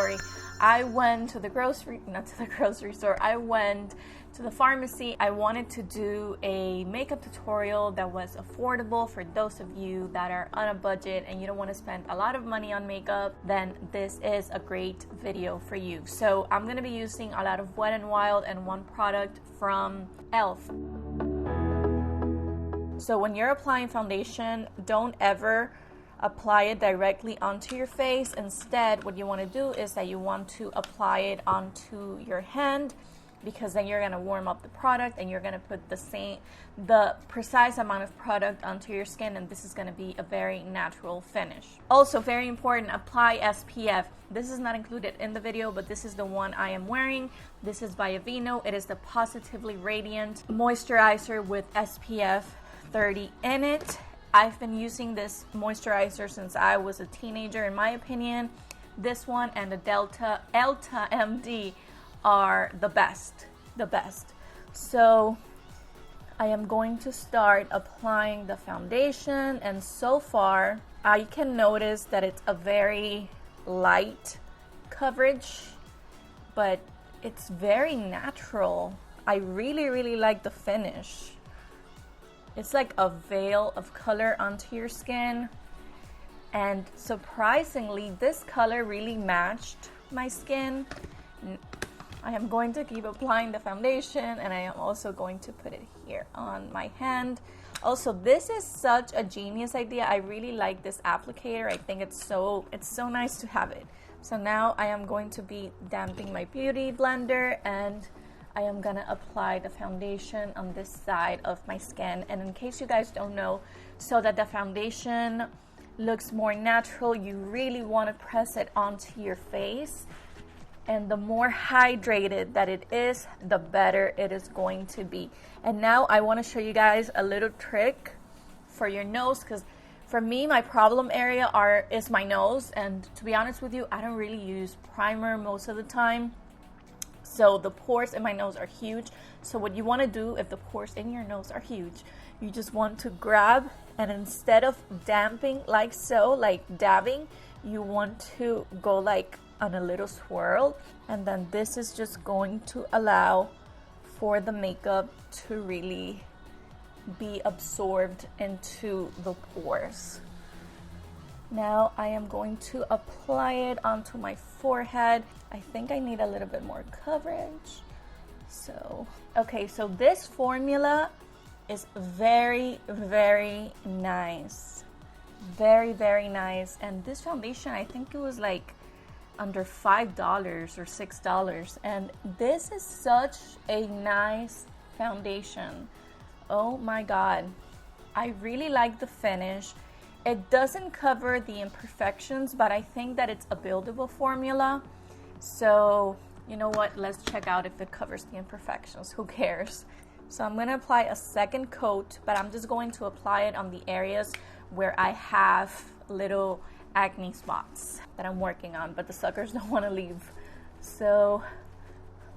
story. I went to the grocery, not to the grocery store, I went to the pharmacy. I wanted to do a makeup tutorial that was affordable for those of you that are on a budget and you don't want to spend a lot of money on makeup. Then this is a great video for you. So I'm going to be using a lot of Wet n Wild and one product from e.l.f. So when you're applying foundation, don't ever apply it directly onto your face. Instead, what you want to do is that you want to apply it onto your hand, because then you're going to warm up the product and you're going to put the precise amount of product onto your skin, and this is going to be a very natural finish. Also, very important, apply SPF. This is not included in the video, but this is the one I am wearing. This is by Aveeno. It is the Positively Radiant Moisturizer with SPF 30 in it. I've been using this moisturizer since I was a teenager. In my opinion, this one and the Elta MD are the best. So I am going to start applying the foundation, and so far I can notice that it's a very light coverage, but it's very natural. I really like the finish. It's like a veil of color onto your skin, and surprisingly this color really matched my skin. I am going to keep applying the foundation, and I am also going to put it here on my hand. Also, this is such a genius idea. I really like this applicator. I think it's so nice to have it. So now I am going to be damping my beauty blender, and I am gonna apply the foundation on this side of my skin. And in case you guys don't know, so that the foundation looks more natural, you really want to press it onto your face. And the more hydrated that it is, the better it is going to be. And now I want to show you guys a little trick for your nose, because for me, my problem area is my nose. And to be honest with you, I don't really use primer most of the time. So the pores in my nose are huge. So what you want to do if the pores in your nose are huge, you just want to grab, and instead of damping like so, like dabbing, you want to go like on a little swirl, and then this is just going to allow for the makeup to really be absorbed into the pores. Now I am going to apply it onto my forehead. I think I need a little bit more coverage. So, okay, so this formula is very nice. Very nice. And this foundation, I think it was like under $5 or $6. And this is such a nice foundation. Oh my God. I really like the finish. It doesn't cover the imperfections, but I think that it's a buildable formula. So, you know what? Let's check out if it covers the imperfections. Who cares? So I'm going to apply a second coat, but I'm just going to apply it on the areas where I have little acne spots that I'm working on, but the suckers don't want to leave. So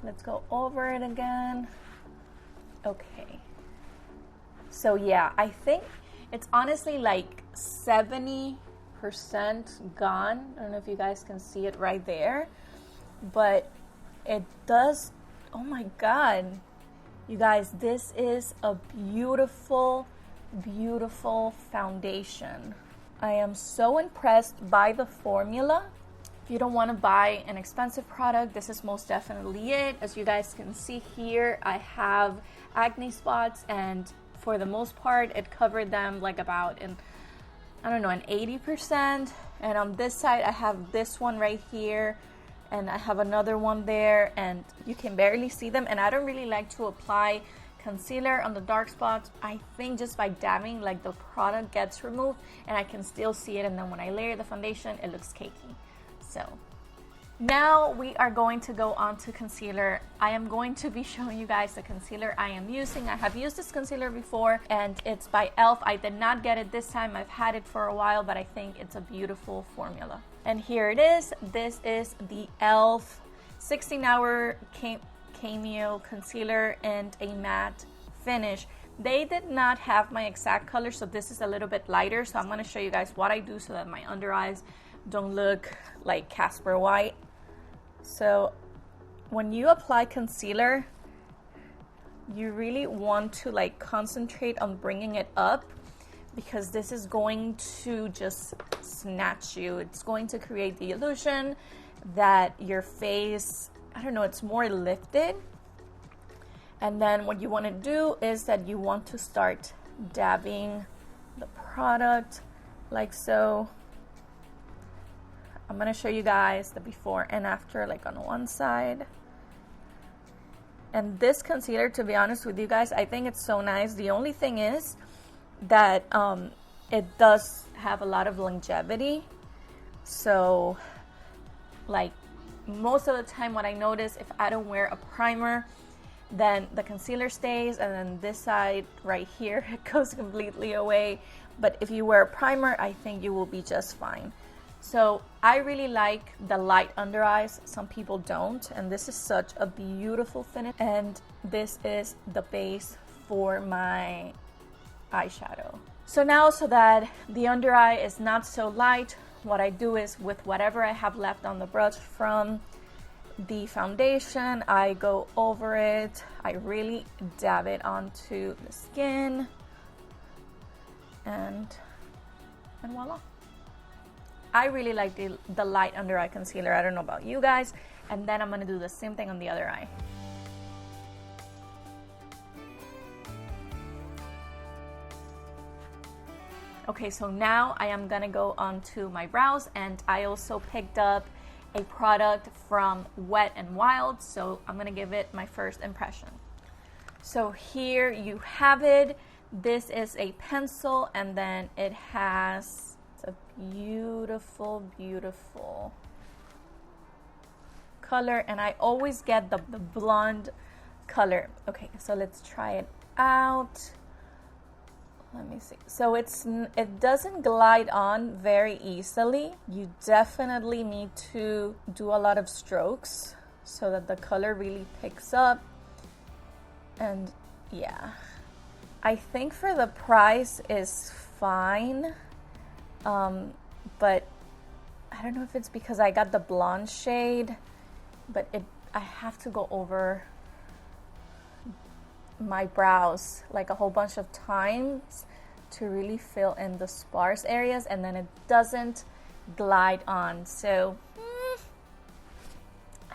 let's go over it again. Okay. So yeah, I think it's honestly like 70% gone. I don't know if you guys can see it right there, but it does. Oh my God. You guys, this is a beautiful foundation. I am so impressed by the formula. If you don't want to buy an expensive product, this is most definitely it. As you guys can see here, I have acne spots, and for the most part, it covered them like about an 80%. And on this side, I have this one right here, and I have another one there, and you can barely see them. And I don't really like to apply concealer on the dark spots. I think just by dabbing, like the product gets removed and I can still see it, and then when I layer the foundation, it looks cakey. So now we are going to go on to concealer. I am going to be showing you guys the concealer I am using. I have used this concealer before, and it's by e.l.f. I did not get it this time. I've had it for a while, but I think it's a beautiful formula. And here it is. This is the e.l.f. 16-hour cameo concealer and a matte finish. They did not have my exact color, so this is a little bit lighter. So I'm going to show you guys what I do so that my under eyes don't look like Casper White. So when you apply concealer, you really want to like concentrate on bringing it up, because this is going to just snatch you. It's going to create the illusion that your face, I don't know, it's more lifted. And then what you want to do is that you want to start dabbing the product like so. I'm going to show you guys the before and after, like on one side. And this concealer, to be honest with you guys, I think it's so nice. The only thing is that it does have a lot of longevity. So like most of the time what I notice, if I don't wear a primer, then the concealer stays, and then this side right here, it goes completely away. But if you wear a primer, I think you will be just fine. So I really like the light under eyes. Some people don't, and this is such a beautiful finish. And this is the base for my eyeshadow. So now, so that the under eye is not so light, what I do is with whatever I have left on the brush from the foundation, I go over it. I really dab it onto the skin, and voila. I really like the light under eye concealer. I don't know about you guys. And then I'm gonna do the same thing on the other eye. Okay, so now I am gonna go onto my brows, and I also picked up a product from Wet n Wild, so I'm gonna give it my first impression. So here you have it. This is a pencil, and then it has a beautiful, beautiful color, and I always get the blonde color. Okay, so let's try it out. Let me see. So it doesn't glide on very easily. You definitely need to do a lot of strokes so that the color really picks up. And yeah, I think for the price is fine. But I don't know if it's because I got the blonde shade, but I have to go over my brows like a whole bunch of times to really fill in the sparse areas, and then it doesn't glide on. So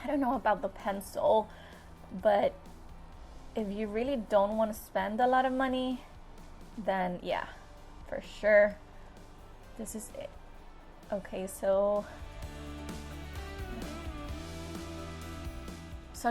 I don't know about the pencil, but if you really don't want to spend a lot of money, then yeah, for sure this is it. Okay, so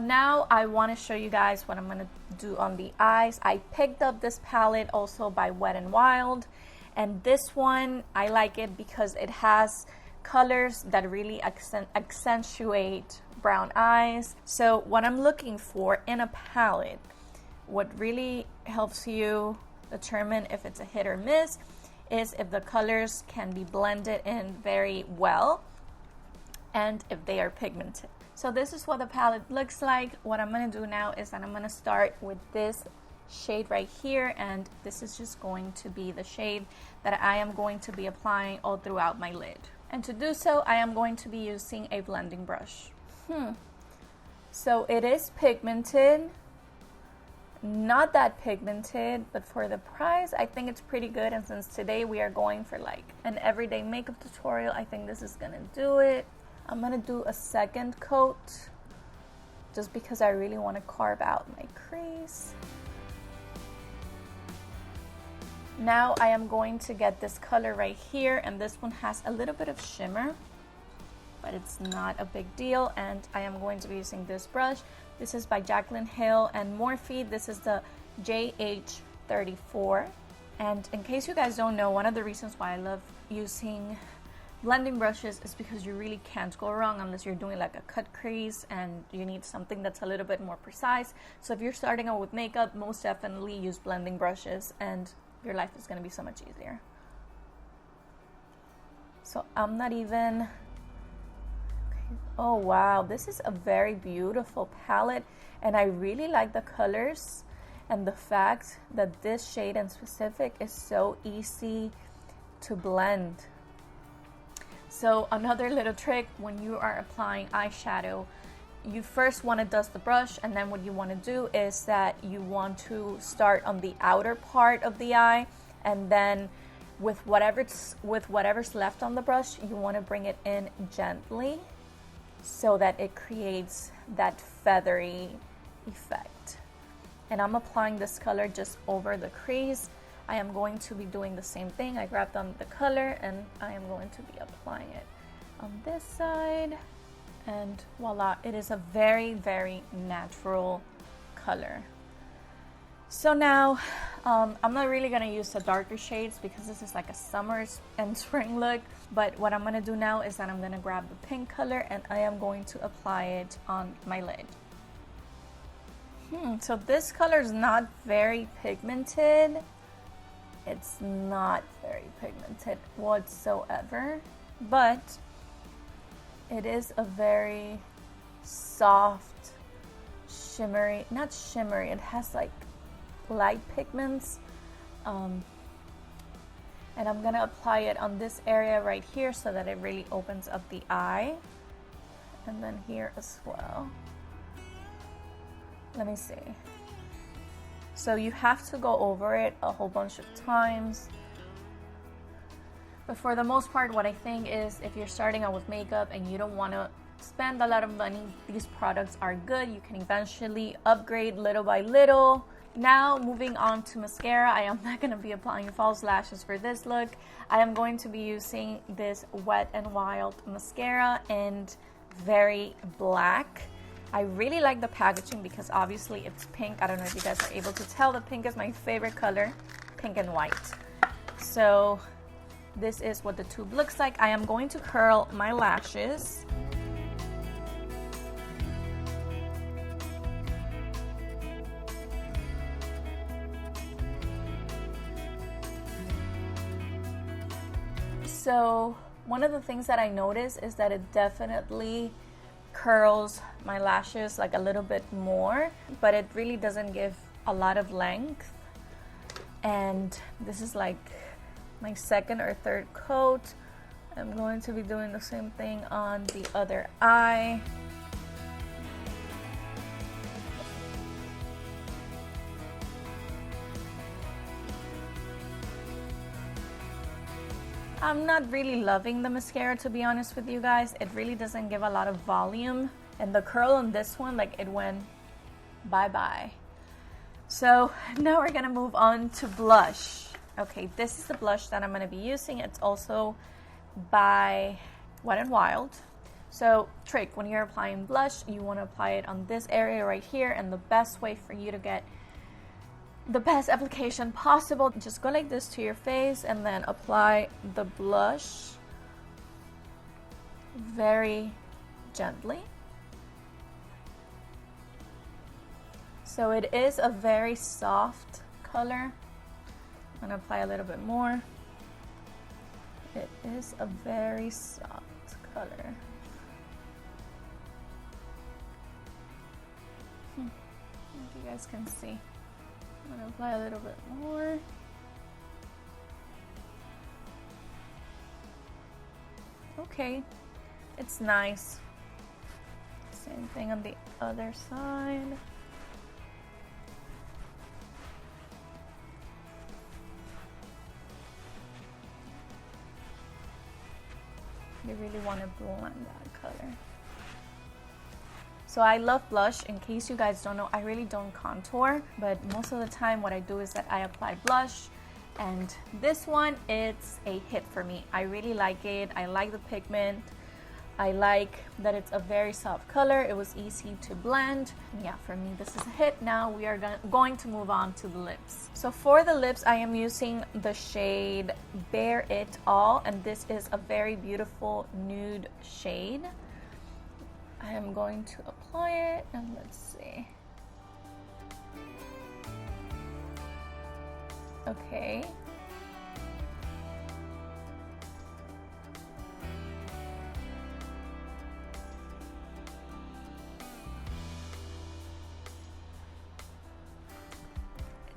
now I want to show you guys what I'm going to do on the eyes. I picked up this palette also by Wet n Wild, and this one I like it because it has colors that really accentuate brown eyes. So what I'm looking for in a palette, what really helps you determine if it's a hit or miss, is if the colors can be blended in very well and if they are pigmented. So this is what the palette looks like. What I'm going to do now is that I'm going to start with this shade right here, and this is just going to be the shade that I am going to be applying all throughout my lid. And to do so, I am going to be using a blending brush. So it is pigmented, not that pigmented, but for the price, I think it's pretty good. And since today we are going for like an everyday makeup tutorial, I think this is gonna do it. I'm gonna do a second coat just because I really want to carve out my crease. Now I am going to get this color right here, and this one has a little bit of shimmer, but it's not a big deal. And I am going to be using this brush. This is by Jaclyn Hill and Morphe. This is the JH34. And in case you guys don't know, one of the reasons why I love using blending brushes is because you really can't go wrong unless you're doing like a cut crease and you need something that's a little bit more precise. So if you're starting out with makeup, most definitely use blending brushes and your life is going to be so much easier. So I'm not even... Oh wow, this is a very beautiful palette, and I really like the colors and the fact that this shade in specific is so easy to blend. So another little trick when you are applying eyeshadow you first want to dust the brush, and then what you want to do is that you want to start on the outer part of the eye, and then with whatever's left on the brush, you want to bring it in gently so that it creates that feathery effect. And I'm applying this color just over the crease. I am going to be doing the same thing. I grabbed on the color and I am going to be applying it on this side, and voila, it is a very, very natural color. So now I'm not really gonna use the darker shades because this is like a summer and spring look, but what I'm gonna do now is that I'm gonna grab the pink color and I am going to apply it on my lid. So this color is not very pigmented. It's not very pigmented whatsoever, but it is a very soft, shimmery, not shimmery, it has like light pigments. And I'm gonna apply it on this area right here so that it really opens up the eye. And then here as well. Let me see. So you have to go over it a whole bunch of times. But for the most part, what I think is if you're starting out with makeup and you don't want to spend a lot of money, these products are good. You can eventually upgrade little by little. Now moving on to mascara, I am not going to be applying false lashes for this look. I am going to be using this Wet n Wild mascara in very black. I really like the packaging because obviously it's pink. I don't know if you guys are able to tell, the pink is my favorite color, pink and white. So this is what the tube looks like. I am going to curl my lashes. So one of the things that I notice is that it definitely curls my lashes like a little bit more, but it really doesn't give a lot of length. And this is like my second or third coat. I'm going to be doing the same thing on the other eye. I'm not really loving the mascara, to be honest with you guys. It really doesn't give a lot of volume. And the curl on this one, like it went bye-bye. So now we're gonna move on to blush. Okay, this is the blush that I'm gonna be using. It's also by Wet n Wild. So trick, when you're applying blush, you wanna apply it on this area right here. And the best way for you to get the best application possible, just go like this to your face and then apply the blush very gently. So it is a very soft color. I'm gonna apply a little bit more. It is a very soft color. I think you guys can see. I'm gonna apply a little bit more. Okay, it's nice. Same thing on the other side. You really want to blend that color. So I love blush. In case you guys don't know, I really don't contour, but most of the time what I do is that I apply blush, and this one, it's a hit for me. I really like it. I like the pigment. I like that it's a very soft color. It was easy to blend. Yeah, for me, this is a hit. Now we are going to move on to the lips. So for the lips, I am using the shade Bare It All, and this is a very beautiful nude shade. I am going to apply it, and let's see. Okay.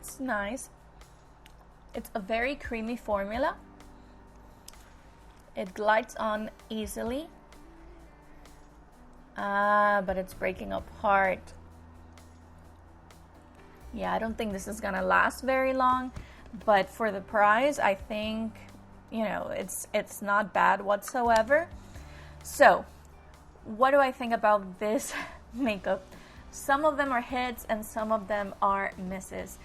It's nice. It's a very creamy formula. It glides on easily. But it's breaking apart. Yeah, I don't think this is gonna last very long, but for the price, I think, you know, it's not bad whatsoever. So, what do I think about this makeup? Some of them are hits and some of them are misses.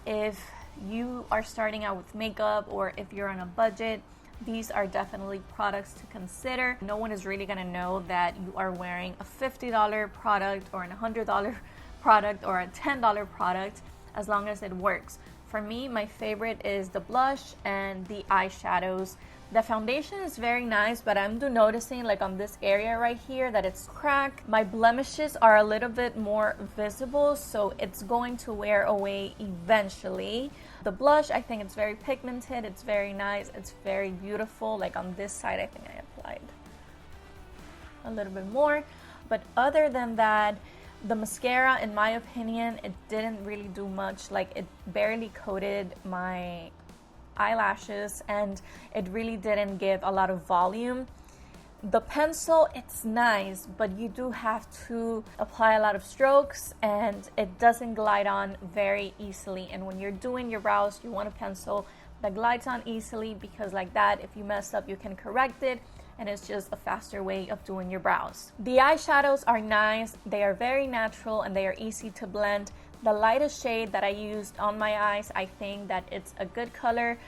If you are starting out with makeup or if you're on a budget, these are definitely products to consider. No one is really gonna know that you are wearing a $50 product or a $100 product or a $10 product, as long as it works. For me, my favorite is the blush and the eyeshadows. The foundation is very nice, but I'm noticing like on this area right here that it's cracked. My blemishes are a little bit more visible, so it's going to wear away eventually. The blush, I think it's very pigmented, it's very nice, it's very beautiful. Like on this side, I think I applied a little bit more. But other than that, the mascara, in my opinion, it didn't really do much. Like it barely coated my eyelashes and it really didn't give a lot of volume. The pencil, it's nice, but you do have to apply a lot of strokes and it doesn't glide on very easily. And when you're doing your brows, you want a pencil that glides on easily, because like that, if you mess up, you can correct it, and it's just a faster way of doing your brows. The eyeshadows are nice, they are very natural, and they are easy to blend. The lightest shade that I used on my eyes, I think that it's a good color,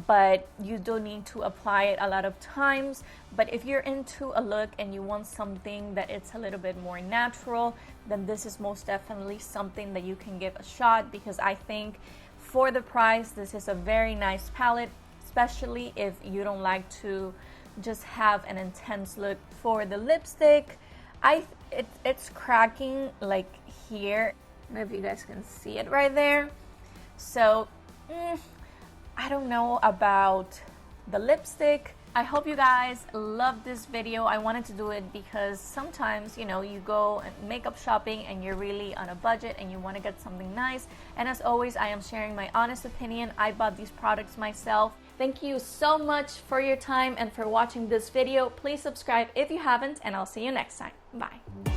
but you do need to apply it a lot of times. But if you're into a look and you want something that it's a little bit more natural, then this is most definitely something that you can give a shot, because I think for the price, this is a very nice palette, especially if you don't like to just have an intense look. For the lipstick, it's cracking like here. I don't know if you guys can see it right there. So I don't know about the lipstick. I hope you guys loved this video. I wanted to do it because sometimes, you know, you go makeup shopping and you're really on a budget and you want to get something nice. And as always, I am sharing my honest opinion. I bought these products myself. Thank you so much for your time and for watching this video. Please subscribe if you haven't, and I'll see you next time. Bye.